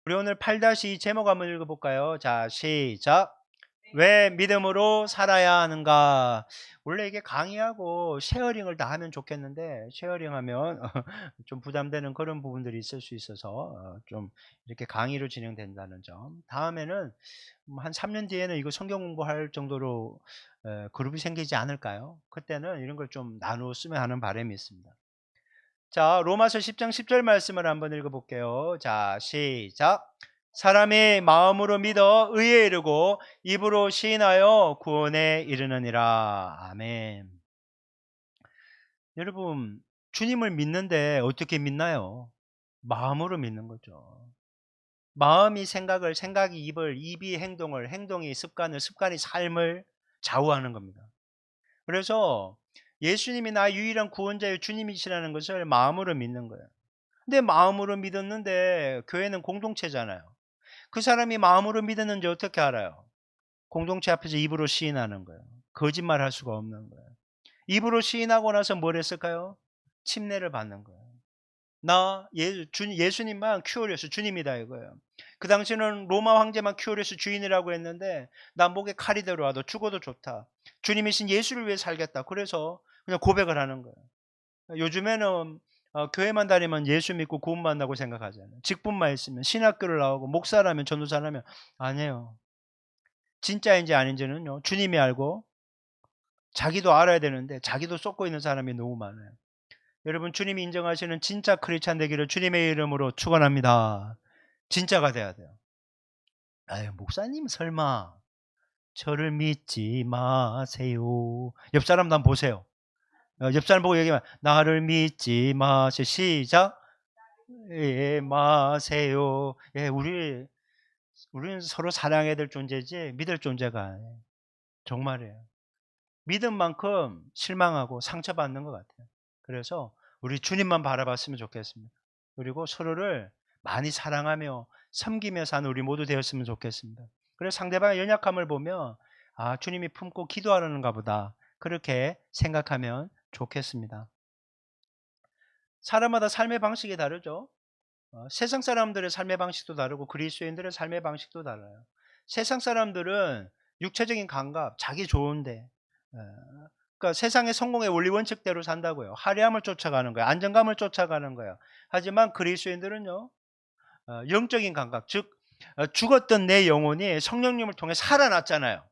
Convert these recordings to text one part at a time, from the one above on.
우리 오늘 8-2 제목 한번 읽어볼까요? 자, 시작. 왜 믿음으로 살아야 하는가? 원래 이게 강의하고 쉐어링을 다 하면 좋겠는데 쉐어링하면 좀 부담되는 그런 부분들이 있을 수 있어서 좀 이렇게 강의로 진행된다는 점. 다음에는 한 3년 뒤에는 이거 성경 공부할 정도로 그룹이 생기지 않을까요? 그때는 이런 걸 좀 나누었으면 하는 바람이 있습니다. 자, 로마서 10장 10절 말씀을 한번 읽어볼게요. 자, 시작. 사람이 마음으로 믿어 의에 이르고 입으로 시인하여 구원에 이르느니라. 아멘. 여러분, 주님을 믿는데 어떻게 믿나요? 마음으로 믿는 거죠. 마음이 생각을, 생각이 입을, 입이 행동을, 행동이 습관을, 습관이 삶을 좌우하는 겁니다. 그래서 예수님이 나의 유일한 구원자의 주님이시라는 것을 마음으로 믿는 거예요. 근데 마음으로 믿었는데 교회는 공동체잖아요. 그 사람이 마음으로 믿었는지 어떻게 알아요? 공동체 앞에서 입으로 시인하는 거예요. 거짓말할 수가 없는 거예요. 입으로 시인하고 나서 뭘 했을까요? 침례를 받는 거예요. 나 예수님만 큐어리어스 주님이다 이거예요. 그 당시는 로마 황제만 큐어리어스 주인이라고 했는데 나 목에 칼이 들어와도 죽어도 좋다. 주님이신 예수를 위해 살겠다. 그래서 그냥 고백을 하는 거예요. 요즘에는 교회만 다니면 예수 믿고 구원 받는다고 생각하잖아요. 직분만 있으면 신학교를 나오고 목사라면 전도사라면 아니에요. 진짜인지 아닌지는요. 주님이 알고 자기도 알아야 되는데 자기도 쏟고 있는 사람이 너무 많아요. 여러분 주님이 인정하시는 진짜 크리스찬 되기를 주님의 이름으로 축원합니다. 진짜가 돼야 돼요. 아유 목사님 설마 저를 믿지 마세요. 옆 사람도 한번 보세요. 옆 사람 보고 얘기하면 나를 믿지 마세요. 시작. 예, 마세요. 예, 우리는 서로 사랑해야 될 존재지 믿을 존재가 아니에요. 정말이에요. 믿은 만큼 실망하고 상처받는 것 같아요. 그래서 우리 주님만 바라봤으면 좋겠습니다. 그리고 서로를 많이 사랑하며 섬기며 사는 우리 모두 되었으면 좋겠습니다. 그래서 상대방의 연약함을 보며 아, 주님이 품고 기도하려는가 보다. 그렇게 생각하면 좋겠습니다. 사람마다 삶의 방식이 다르죠. 세상 사람들의 삶의 방식도 다르고 그리스도인들의 삶의 방식도 달라요. 세상 사람들은 육체적인 감각, 자기 좋은데 그러니까 세상의 성공의 원리 원칙대로 산다고요. 화려함을 쫓아가는 거예요. 안정감을 쫓아가는 거예요. 하지만 그리스도인들은요. 영적인 감각, 즉 죽었던 내 영혼이 성령님을 통해 살아났잖아요.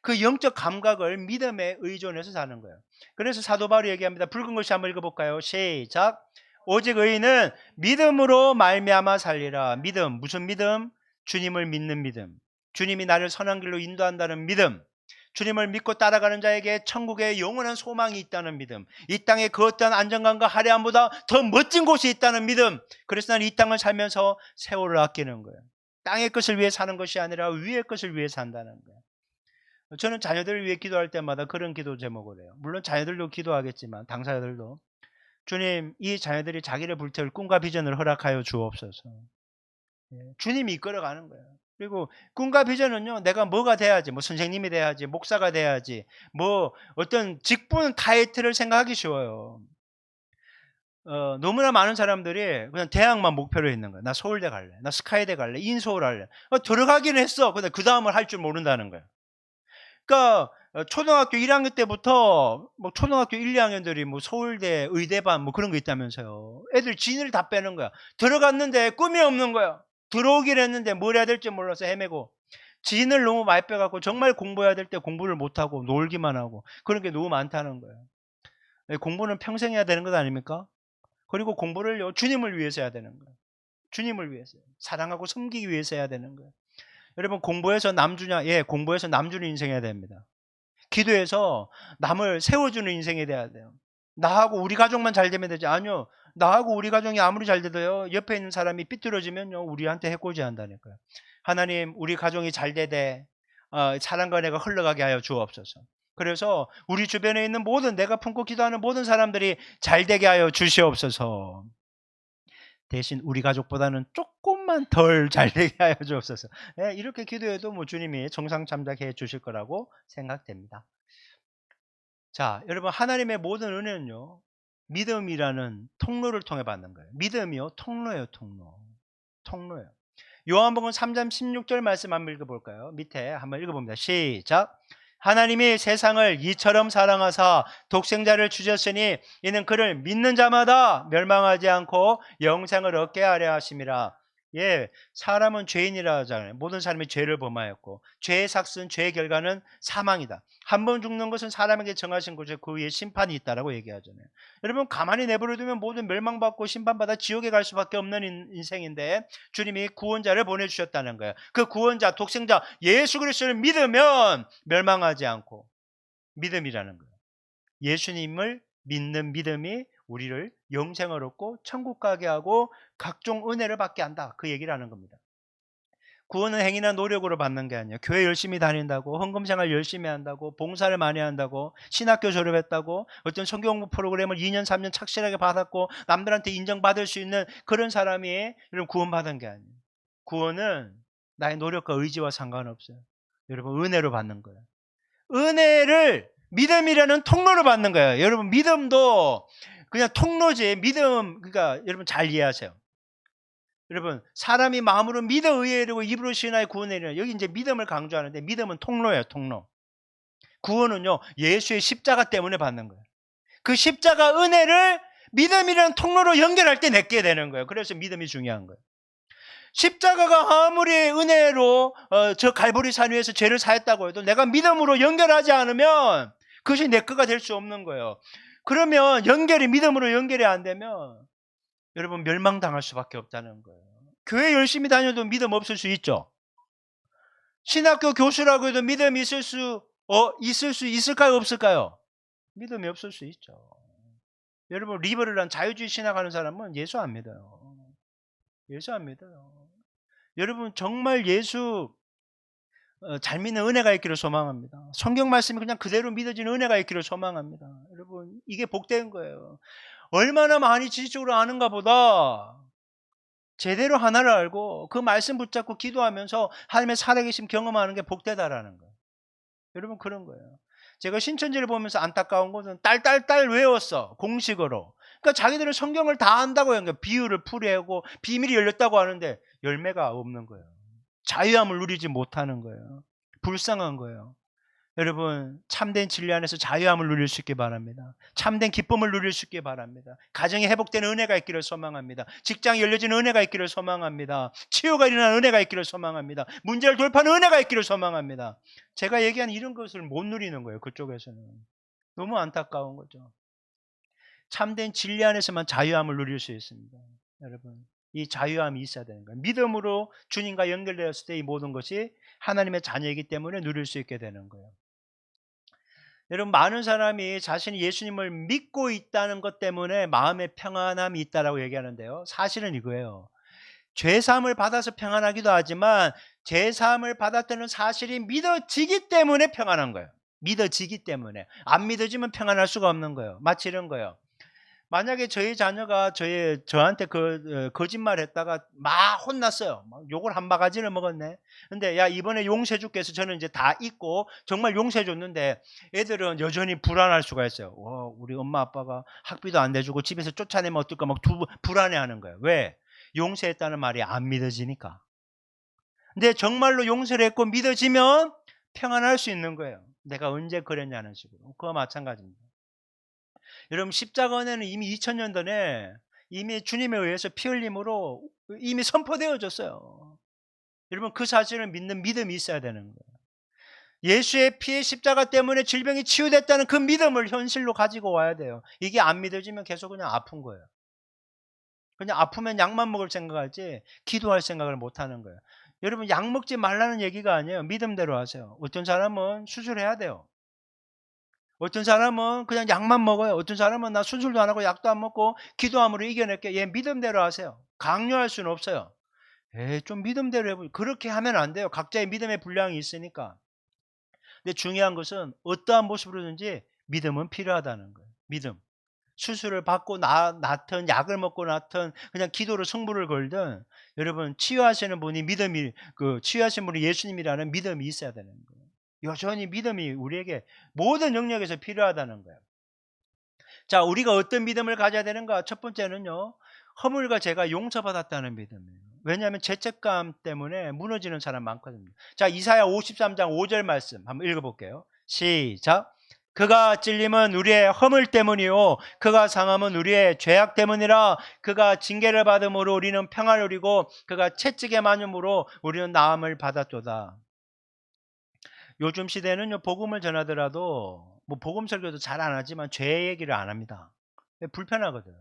그 영적 감각을 믿음에 의존해서 사는 거예요. 그래서 사도 바울이 얘기합니다. 붉은 글씨 한번 읽어볼까요? 시작. 오직 의인은 믿음으로 말미암아 살리라. 믿음, 무슨 믿음? 주님을 믿는 믿음. 주님이 나를 선한 길로 인도한다는 믿음. 주님을 믿고 따라가는 자에게 천국에 영원한 소망이 있다는 믿음. 이 땅에 그 어떠한 안정감과 화려함보다 더 멋진 곳이 있다는 믿음. 그래서 나는 이 땅을 살면서 세월을 아끼는 거예요. 땅의 것을 위해 사는 것이 아니라 위의 것을 위해 산다는 거예요. 저는 자녀들을 위해 기도할 때마다 그런 기도 제목을 해요. 물론 자녀들도 기도하겠지만 당사자들도 주님, 이 자녀들이 자기를 불태울 꿈과 비전을 허락하여 주옵소서. 주님이 이끌어가는 거예요. 그리고 꿈과 비전은요, 내가 뭐가 돼야지, 뭐 선생님이 돼야지, 목사가 돼야지, 뭐 어떤 직분 타이틀을 생각하기 쉬워요. 너무나 많은 사람들이 그냥 대학만 목표로 있는 거예요. 나 서울대 갈래, 나 스카이대 갈래, 인서울 할래. 들어가긴 했어. 근데 그 다음을 할 줄 모른다는 거예요. 그러니까 초등학교 1학년 때부터 뭐 초등학교 1, 2학년들이 뭐 서울대 의대반 뭐 그런 거 있다면서요. 애들 진을 다 빼는 거야. 들어갔는데 꿈이 없는 거야. 들어오긴 했는데 뭘 해야 될지 몰라서 헤매고 진을 너무 많이 빼갖고 정말 공부해야 될 때 공부를 못하고 놀기만 하고 그런 게 너무 많다는 거예요. 공부는 평생 해야 되는 것 아닙니까? 그리고 공부를요 주님을 위해서 해야 되는 거예요. 주님을 위해서 사랑하고 섬기기 위해서 해야 되는 거예요. 여러분 공부해서 남 주냐? 예, 공부해서 남 주는 인생 해야 됩니다. 기도해서 남을 세워주는 인생이 돼야 돼요. 나하고 우리 가족만 잘 되면 되지. 아니요. 나하고 우리 가정이 아무리 잘 돼도요. 옆에 있는 사람이 삐뚤어지면요. 우리한테 해코지 한다니까요. 하나님 우리 가정이 잘 되되 사랑과 은혜가 흘러가게 하여 주옵소서. 그래서 우리 주변에 있는 모든 내가 품고 기도하는 모든 사람들이 잘 되게 하여 주시옵소서. 대신 우리 가족보다는 조금만 덜 잘 되게 하여 주옵소서. 네, 이렇게 기도해도 뭐 주님이 정상참작해 주실 거라고 생각됩니다. 자, 여러분 하나님의 모든 은혜는요. 믿음이라는 통로를 통해 받는 거예요. 믿음이요. 통로예요, 통로. 통로예요. 요한복음 3장 16절 말씀 한번 읽어볼까요? 밑에 한번 읽어봅니다. 시작. 하나님이 세상을 이처럼 사랑하사 독생자를 주셨으니 이는 그를 믿는 자마다 멸망하지 않고 영생을 얻게 하려 하심이라. 예, 사람은 죄인이라 하잖아요. 모든 사람이 죄를 범하였고 죄의 삭은 죄의 결과는 사망이다. 한 번 죽는 것은 사람에게 정하신 것이고 그 위에 심판이 있다라고 얘기하잖아요. 여러분 가만히 내버려두면 모든 멸망받고 심판받아 지옥에 갈 수밖에 없는 인생인데 주님이 구원자를 보내주셨다는 거예요. 그 구원자 독생자 예수 그리스도를 믿으면 멸망하지 않고, 믿음이라는 거예요. 예수님을 믿는 믿음이 우리를 영생을 얻고 천국 가게 하고 각종 은혜를 받게 한다, 그 얘기를 하는 겁니다. 구원은 행위나 노력으로 받는 게 아니에요. 교회 열심히 다닌다고, 헌금생활 열심히 한다고, 봉사를 많이 한다고, 신학교 졸업했다고, 어떤 성경 공부 프로그램을 2년 3년 착실하게 받았고 남들한테 인정받을 수 있는 그런 사람이 여러분 구원받은 게 아니에요. 구원은 나의 노력과 의지와 상관없어요. 여러분 은혜로 받는 거예요. 은혜를 믿음이라는 통로로 받는 거예요. 여러분 믿음도 그냥 통로지. 믿음, 그러니까 여러분 잘 이해하세요. 여러분 사람이 마음으로 믿어 의에 이르고 입으로 신하여 구원에 이르라. 여기 이제 믿음을 강조하는데 믿음은 통로예요. 통로. 구원은요 예수의 십자가 때문에 받는 거예요. 그 십자가 은혜를 믿음이라는 통로로 연결할 때 내게 되는 거예요. 그래서 믿음이 중요한 거예요. 십자가가 아무리 은혜로 저 갈보리 산 위에서 죄를 사했다고 해도 내가 믿음으로 연결하지 않으면 그것이 내 거가 될 수 없는 거예요. 그러면 믿음으로 연결이 안 되면 여러분 멸망당할 수밖에 없다는 거예요. 교회 열심히 다녀도 믿음 없을 수 있죠. 신학교 교수라고 해도 믿음이 있을까요 없을까요? 믿음이 없을 수 있죠. 여러분 리버럴한 자유주의 신학하는 사람은 예수 안 믿어요. 예수 안 믿어요. 여러분 정말 예수 잘 믿는 은혜가 있기를 소망합니다. 성경 말씀이 그냥 그대로 믿어지는 은혜가 있기를 소망합니다. 여러분 이게 복된 거예요. 얼마나 많이 지식적으로 아는가 보다 제대로 하나를 알고 그 말씀 붙잡고 기도하면서 하나님의 살아계심 경험하는 게 복되다라는 거예요. 여러분 그런 거예요. 제가 신천지를 보면서 안타까운 것은 딸딸딸 외웠어, 공식으로. 그러니까 자기들은 성경을 다 안다고 하는 거예요. 비유를 풀이하고 비밀이 열렸다고 하는데 열매가 없는 거예요. 자유함을 누리지 못하는 거예요. 불쌍한 거예요. 여러분 참된 진리 안에서 자유함을 누릴 수 있게 바랍니다. 참된 기쁨을 누릴 수 있게 바랍니다. 가정이 회복되는 은혜가 있기를 소망합니다. 직장이 열려지는 은혜가 있기를 소망합니다. 치유가 일어나는 은혜가 있기를 소망합니다. 문제를 돌파하는 은혜가 있기를 소망합니다. 제가 얘기한 이런 것을 못 누리는 거예요. 그쪽에서는. 너무 안타까운 거죠. 참된 진리 안에서만 자유함을 누릴 수 있습니다. 여러분 이 자유함이 있어야 되는 거예요. 믿음으로 주님과 연결되었을 때 이 모든 것이 하나님의 자녀이기 때문에 누릴 수 있게 되는 거예요. 여러분 많은 사람이 자신이 예수님을 믿고 있다는 것 때문에 마음의 평안함이 있다라고 얘기하는데요. 사실은 이거예요. 죄사함을 받아서 평안하기도 하지만 죄사함을 받았다는 사실이 믿어지기 때문에 평안한 거예요. 믿어지기 때문에. 안 믿어지면 평안할 수가 없는 거예요. 마치 이런 거예요. 만약에 저희 자녀가 저한테 거짓말 했다가 막 혼났어요. 막 욕을 한 바가지를 먹었네. 근데 야 이번에 용서해 줄게 해서 저는 이제 다 잊고 정말 용서해 줬는데 애들은 여전히 불안할 수가 있어요. 우리 엄마 아빠가 학비도 안 내주고 집에서 쫓아내면 어떨까 막 불안해하는 거예요. 왜? 용서했다는 말이 안 믿어지니까. 근데 정말로 용서를 했고 믿어지면 평안할 수 있는 거예요. 내가 언제 그랬냐는 식으로. 그거 마찬가지입니다. 여러분 십자가 은혜는 이미 2000년 전에 이미 주님에 의해서 피 흘림으로 이미 선포되어졌어요. 여러분 그 사실을 믿는 믿음이 있어야 되는 거예요. 예수의 피의 십자가 때문에 질병이 치유됐다는 그 믿음을 현실로 가지고 와야 돼요. 이게 안 믿어지면 계속 그냥 아픈 거예요. 그냥 아프면 약만 먹을 생각하지 기도할 생각을 못 하는 거예요. 여러분 약 먹지 말라는 얘기가 아니에요. 믿음대로 하세요. 어떤 사람은 수술해야 돼요. 어떤 사람은 그냥 약만 먹어요. 어떤 사람은 나 수술도 안 하고 약도 안 먹고 기도함으로 이겨낼게. 얘 믿음대로 하세요. 강요할 수는 없어요. 좀 믿음대로 해보세요. 그렇게 하면 안 돼요. 각자의 믿음의 분량이 있으니까. 근데 중요한 것은 어떠한 모습으로든지 믿음은 필요하다는 거예요. 믿음. 수술을 받고 낳든 약을 먹고 낳든 그냥 기도로 승부를 걸든 여러분 치유하시는 분이 치유하신 분이 예수님이라는 믿음이 있어야 되는 거예요. 여전히 믿음이 우리에게 모든 영역에서 필요하다는 거예요. 자, 우리가 어떤 믿음을 가져야 되는가? 첫 번째는요, 허물과 죄가 용서받았다는 믿음이에요. 왜냐하면 죄책감 때문에 무너지는 사람 많거든요. 자, 이사야 53장 5절 말씀 한번 읽어볼게요. 시작. 그가 찔림은 우리의 허물 때문이요 그가 상함은 우리의 죄악 때문이라. 그가 징계를 받음으로 우리는 평화를 누리고 그가 채찍에 맞음으로 우리는 나음을 받았도다. 요즘 시대는요, 복음을 전하더라도 뭐 복음 설교도 잘 안 하지만 죄 얘기를 안 합니다. 불편하거든.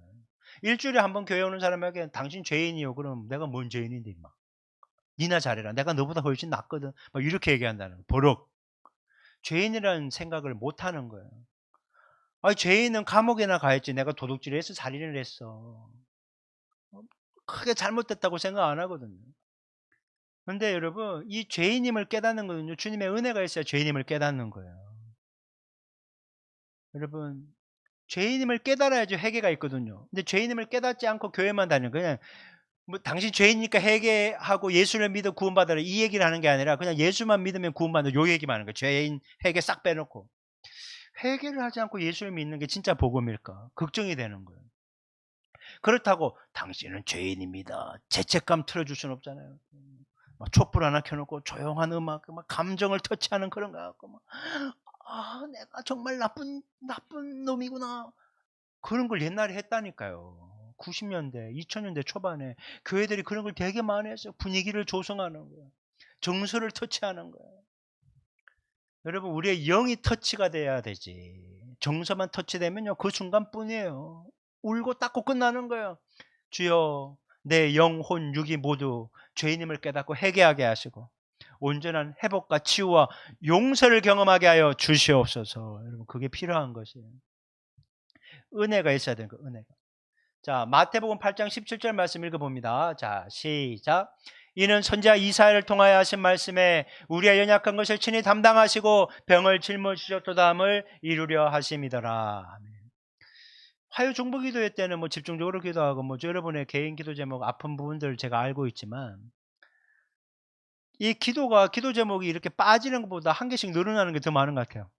일주일에 한 번 교회 오는 사람에게 당신 죄인이요. 그럼 내가 뭔 죄인인데 임마. 니나 잘해라. 내가 너보다 훨씬 낫거든. 막 이렇게 얘기한다는 거. 버럭. 죄인이라는 생각을 못 하는 거예요. 아니, 죄인은 감옥에나 가야지. 내가 도둑질을 해서 살인을 했어. 크게 잘못됐다고 생각 안 하거든요. 근데 여러분, 이 죄인임을 깨닫는 거는요, 주님의 은혜가 있어야 죄인임을 깨닫는 거예요. 여러분, 죄인임을 깨달아야지 회개가 있거든요. 근데 죄인임을 깨닫지 않고 교회만 다니는 그냥 뭐 당신 죄인이니까 회개하고 예수를 믿어 구원받아라 이 얘기를 하는 게 아니라 그냥 예수만 믿으면 구원받는 요 얘기만 하는 거예요. 죄인 회개 싹 빼놓고. 회개를 하지 않고 예수를 믿는 게 진짜 복음일까? 걱정이 되는 거예요. 그렇다고 당신은 죄인입니다. 죄책감 틀어줄 수는 없잖아요. 막 촛불 하나 켜놓고 조용한 음악, 막 감정을 터치하는 그런 거 같고 막 내가 정말 나쁜 놈이구나. 그런 걸 옛날에 했다니까요. 90년대, 2000년대 초반에 교회들이 그런 걸 되게 많이 했어요. 분위기를 조성하는 거예요. 정서를 터치하는 거예요. 여러분, 우리의 영이 터치가 돼야 되지. 정서만 터치되면요, 그 순간뿐이에요. 울고 닦고 끝나는 거예요. 주여, 내 영혼, 육이 모두 죄인임을 깨닫고 회개하게 하시고 온전한 회복과 치유와 용서를 경험하게 하여 주시옵소서. 여러분, 그게 필요한 것이에요. 은혜가 있어야 되는 거예요. 은혜가. 자, 마태복음 8장 17절 말씀 읽어봅니다. 자, 시작. 이는 선지자 이사야를 통하여 하신 말씀에 우리의 연약한 것을 친히 담당하시고 병을 짊어지셨도다함을 이루려 하심이더라. 아멘. 화요 중보 기도회 때는 뭐 집중적으로 기도하고 뭐 여러분의 개인 기도 제목 아픈 부분들 제가 알고 있지만 이 기도 제목이 이렇게 빠지는 것보다 한 개씩 늘어나는 게 더 많은 것 같아요.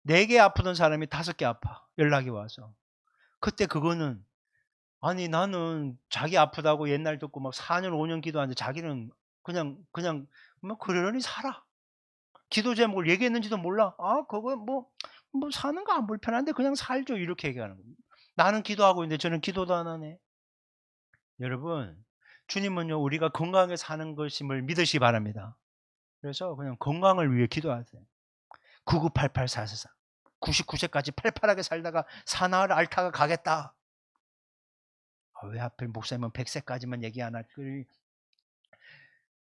4개 아프던 사람이 5개 아파. 연락이 와서. 그때 그거는 아니 나는 자기 아프다고 옛날 듣고 막 4년 5년 기도하는데 자기는 그냥 뭐 그러려니 살아. 기도 제목을 얘기했는지도 몰라. 그거 뭐 사는 거 안 불편한데 그냥 살죠. 이렇게 얘기하는 겁니다. 나는 기도하고 있는데 저는 기도도 안 하네. 여러분, 주님은요 우리가 건강하게 사는 것임을 믿으시기 바랍니다. 그래서 그냥 건강을 위해 기도하세요. 9988444 99세까지 팔팔하게 살다가 사나흘 앓다가 가겠다. 왜 하필 목사님은 100세까지만 얘기 안 할까?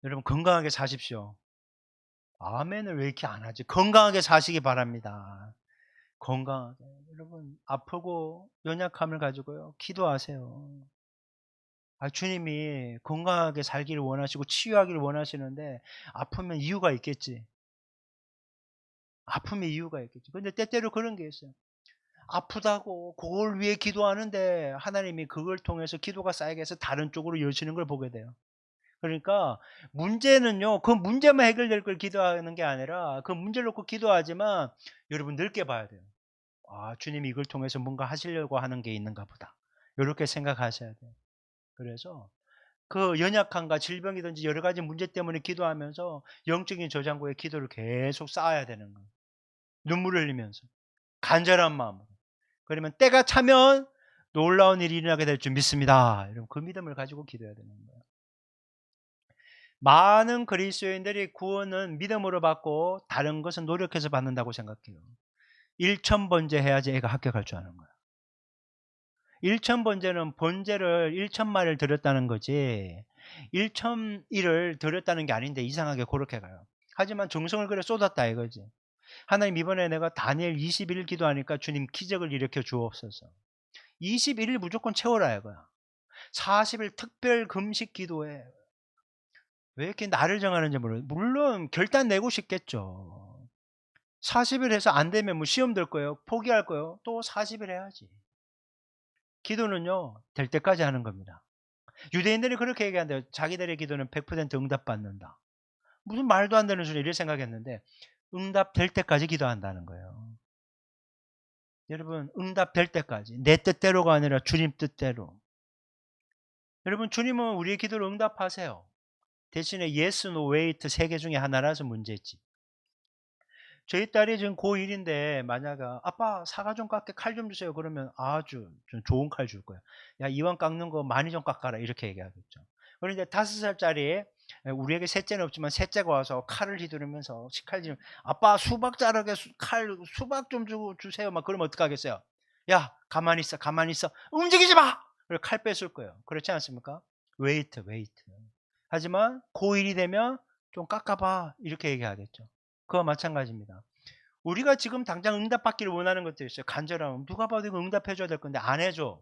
여러분 건강하게 사십시오. 아멘을 왜 이렇게 안 하지? 건강하게 사시기 바랍니다. 건강하게. 여러분 아프고 연약함을 가지고요. 기도하세요. 주님이 건강하게 살기를 원하시고 치유하기를 원하시는데 아프면 이유가 있겠지. 아픔의 이유가 있겠지. 근데 때때로 그런 게 있어요. 아프다고 그걸 위해 기도하는데 하나님이 그걸 통해서 기도가 쌓이게 해서 다른 쪽으로 여시는 걸 보게 돼요. 그러니까 문제는요. 그 문제만 해결될 걸 기도하는 게 아니라 그 문제를 놓고 기도하지만 여러분 넓게 봐야 돼요. 주님이 이걸 통해서 뭔가 하시려고 하는 게 있는가 보다. 이렇게 생각하셔야 돼요. 그래서 그 연약함과 질병이든지 여러 가지 문제 때문에 기도하면서 영적인 저장고에 기도를 계속 쌓아야 되는 거예요. 눈물을 흘리면서 간절한 마음으로. 그러면 때가 차면 놀라운 일이 일어나게 될 줄 믿습니다. 여러분 그 믿음을 가지고 기도해야 되는 거예요. 많은 그리스도인들이 구원은 믿음으로 받고 다른 것은 노력해서 받는다고 생각해요. 1000번째 해야지 애가 합격할 줄 아는 거야. 1000번째는 번제를 1000마리를 드렸다는 거지 1001을 드렸다는 게 아닌데 이상하게 그렇게 가요. 하지만 정성을 그래 쏟았다 이거지. 하나님 이번에 내가 다니엘 21일 기도하니까 주님 기적을 일으켜 주옵소서. 21일 무조건 채워라 이거야. 40일 특별 금식 기도해. 왜 이렇게 날을 정하는지 모르겠어요. 물론 결단 내고 싶겠죠. 40일 해서 안 되면 뭐 시험 들 거예요. 포기할 거예요. 또 40일 해야지. 기도는요. 될 때까지 하는 겁니다. 유대인들이 그렇게 얘기한대요. 자기들의 기도는 100% 응답받는다. 무슨 말도 안 되는 소리 이렇게 생각했는데 응답될 때까지 기도한다는 거예요. 여러분 응답될 때까지 내 뜻대로가 아니라 주님 뜻대로 여러분 주님은 우리의 기도를 응답하세요. 대신에 yes, no, wait 세 개 중에 하나라서 문제지. 저희 딸이 지금 고1인데 만약에 "아빠 사과 좀 깎게 칼 좀 주세요." 그러면 아주 좀 좋은 칼 줄 거예요. "야 이왕 깎는 거 많이 좀 깎아라." 이렇게 얘기하겠죠. 그런데 5살짜리 우리에게 셋째는 없지만 셋째가 와서 칼을 휘두르면서 식칼질 "아빠 수박 자르게 수박 좀 주세요." 막 그러면 어떡하겠어요? "야 가만히 있어, 가만히 있어. 움직이지 마!" 그리고 칼 뺏을 거예요. 그렇지 않습니까? "웨이트, 웨이트." 하지만 고1이 되면 "좀 깎아 봐." 이렇게 얘기하겠죠. 그와 마찬가지입니다. 우리가 지금 당장 응답받기를 원하는 것들이 있어요. 간절함. 누가 봐도 이거 응답해 줘야 될 건데 안 해 줘.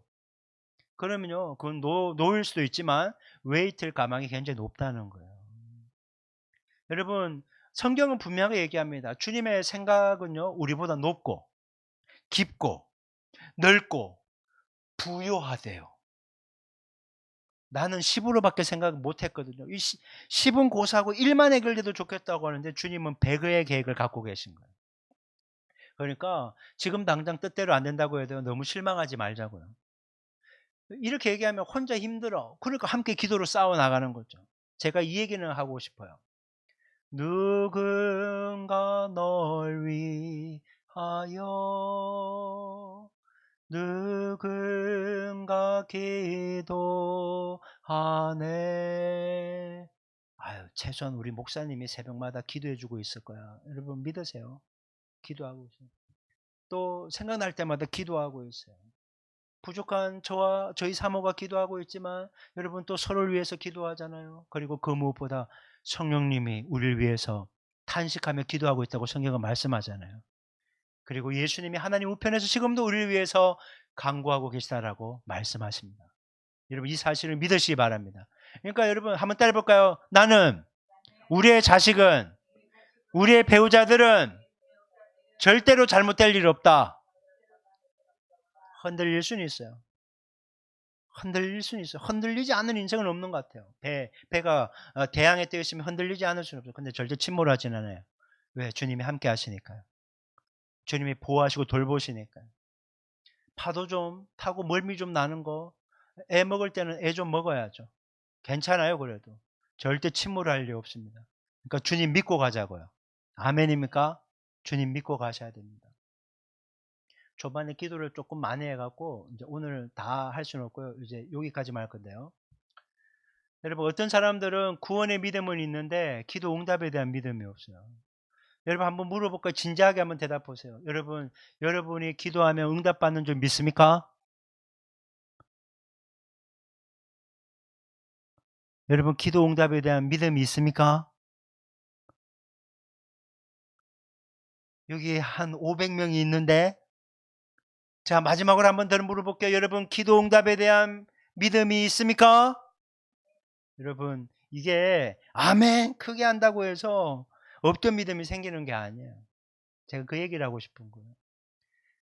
그러면요. 그건 노일 수도 있지만 웨이트일 가망이 굉장히 높다는 거예요. 여러분 성경은 분명하게 얘기합니다. 주님의 생각은요. 우리보다 높고 깊고 넓고 부요하대요. 나는 10으로밖에 생각 못 했거든요. 이 10은 고사하고 1만 해결돼도 좋겠다고 하는데 주님은 100의 계획을 갖고 계신 거예요. 그러니까 지금 당장 뜻대로 안 된다고 해도 너무 실망하지 말자고요. 이렇게 얘기하면 혼자 힘들어. 그러니까 함께 기도로 싸워 나가는 거죠. 제가 이 얘기는 하고 싶어요. 누군가 널 위하여 누군가 기도하네. 아유, 최소한 우리 목사님이 새벽마다 기도해 주고 있을 거야. 여러분 믿으세요. 기도하고 있어요. 또 생각날 때마다 기도하고 있어요. 부족한 저와 저희 사모가 기도하고 있지만 여러분 또 서로를 위해서 기도하잖아요. 그리고 그 무엇보다 성령님이 우리를 위해서 탄식하며 기도하고 있다고 성경은 말씀하잖아요. 그리고 예수님이 하나님 우편에서 지금도 우리를 위해서 간구하고 계시다라고 말씀하십니다. 여러분 이 사실을 믿으시기 바랍니다. 그러니까 여러분 한번 따라해 볼까요? 나는 우리의 자식은 우리의 배우자들은 절대로 잘못될 일 없다. 흔들릴 수는 있어요. 흔들릴 수는 있어요. 흔들리지 않는 인생은 없는 것 같아요. 배가 대양에 떠 있으면 흔들리지 않을 수는 없어요. 근데 절대 침몰하진 않아요. 왜? 주님이 함께 하시니까요. 주님이 보호하시고 돌보시니까요. 파도 좀 타고 멀미 좀 나는 거, 애 먹을 때는 애 좀 먹어야죠. 괜찮아요, 그래도. 절대 침몰할 일 없습니다. 그러니까 주님 믿고 가자고요. 아멘입니까? 주님 믿고 가셔야 됩니다. 초반에 기도를 조금 많이 해갖고 이제 오늘 다 할 수는 없고요. 이제 여기까지만 할 건데요. 여러분 어떤 사람들은 구원의 믿음은 있는데 기도 응답에 대한 믿음이 없어요. 여러분 한번 물어볼까요? 진지하게 한번 대답 보세요. 여러분이 기도하면 응답받는 줄 믿습니까? 여러분 기도 응답에 대한 믿음이 있습니까? 여기 한 500명이 있는데 자 마지막으로 한번 더 물어볼게요. 여러분 기도 응답에 대한 믿음이 있습니까? 여러분 이게 아멘 크게 한다고 해서 없던 믿음이 생기는 게 아니에요. 제가 그 얘기를 하고 싶은 거예요.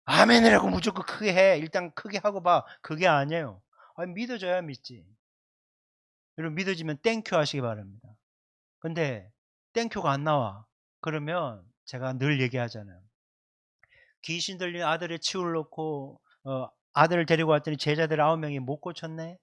아멘이라고 무조건 크게 해. 일단 크게 하고 봐. 그게 아니에요. 아니, 믿어줘야 믿지. 여러분 믿어지면 땡큐 하시기 바랍니다. 근데 땡큐가 안 나와. 그러면 제가 늘 얘기하잖아요. 귀신 들린 아들의 치유를 놓고 아들을 데리고 왔더니 제자들 9명이 못 고쳤네.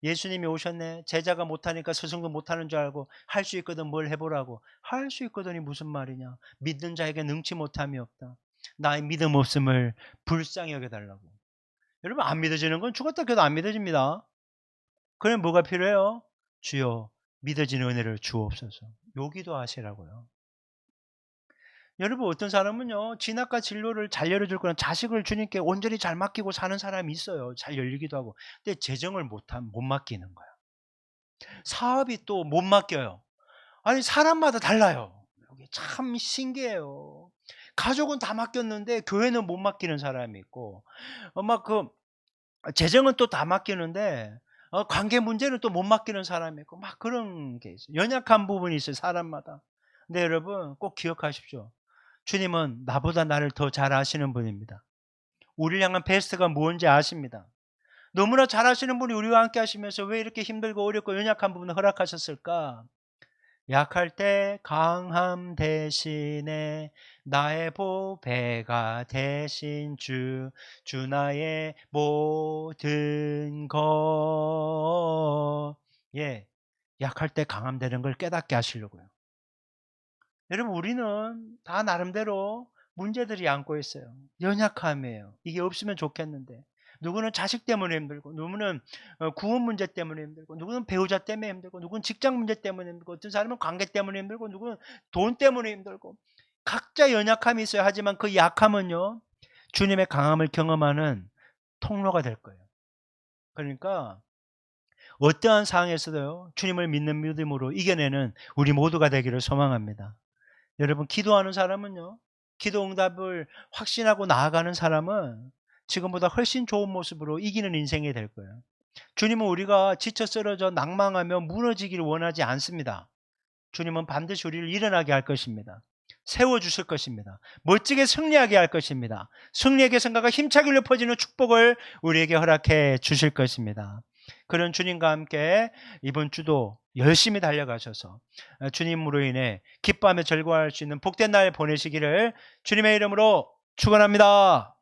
예수님이 오셨네. 제자가 못하니까 스승도 못하는 줄 알고 할 수 있거든 뭘 해보라고. 할 수 있거든이 무슨 말이냐. 믿는 자에게 능치 못함이 없다. 나의 믿음 없음을 불쌍히 여겨달라고. 여러분 안 믿어지는 건 죽었다 깨도 안 믿어집니다. 그럼 뭐가 필요해요? 주여 믿어지는 은혜를 주옵소서. 요 기도하시라고요. 여러분 어떤 사람은요 진학과 진로를 잘 열어줄 거는 자식을 주님께 온전히 잘 맡기고 사는 사람이 있어요. 잘 열리기도 하고. 근데 재정을 못 맡기는 거야. 사업이 또 못 맡겨요. 아니 사람마다 달라요. 이게 참 신기해요. 가족은 다 맡겼는데 교회는 못 맡기는 사람이 있고 막그 재정은 또 다 맡기는데 관계 문제는 또 못 맡기는 사람이 있고 막 그런 게 있어요. 연약한 부분이 있어요, 사람마다. 근데 여러분 꼭 기억하십시오. 주님은 나보다 나를 더 잘 아시는 분입니다. 우리를 향한 베스트가 무엇인지 아십니다. 너무나 잘 아시는 분이 우리와 함께 하시면서 왜 이렇게 힘들고 어렵고 연약한 부분을 허락하셨을까? 약할 때 강함 대신에 나의 보배가 되신 주, 주 나의 모든 것. 예, 약할 때 강함 되는 걸 깨닫게 하시려고요. 여러분, 우리는 다 나름대로 문제들이 안고 있어요. 연약함이에요. 이게 없으면 좋겠는데. 누구는 자식 때문에 힘들고, 누구는 구원 문제 때문에 힘들고, 누구는 배우자 때문에 힘들고, 누구는 직장 문제 때문에 힘들고, 어떤 사람은 관계 때문에 힘들고, 누구는 돈 때문에 힘들고. 각자 연약함이 있어요. 하지만 그 약함은요, 주님의 강함을 경험하는 통로가 될 거예요. 그러니까 어떠한 상황에서도요, 주님을 믿는 믿음으로 이겨내는 우리 모두가 되기를 소망합니다. 여러분, 기도하는 사람은요, 기도 응답을 확신하고 나아가는 사람은 지금보다 훨씬 좋은 모습으로 이기는 인생이 될 거예요. 주님은 우리가 지쳐 쓰러져 낭망하며 무너지기를 원하지 않습니다. 주님은 반드시 우리를 일어나게 할 것입니다. 세워주실 것입니다. 멋지게 승리하게 할 것입니다. 승리의 계승가가 힘차게 높아지는 축복을 우리에게 허락해 주실 것입니다. 그런 주님과 함께 이번 주도 열심히 달려가셔서 주님으로 인해 기뻐하며 즐거워할 수 있는 복된 날 보내시기를 주님의 이름으로 축원합니다.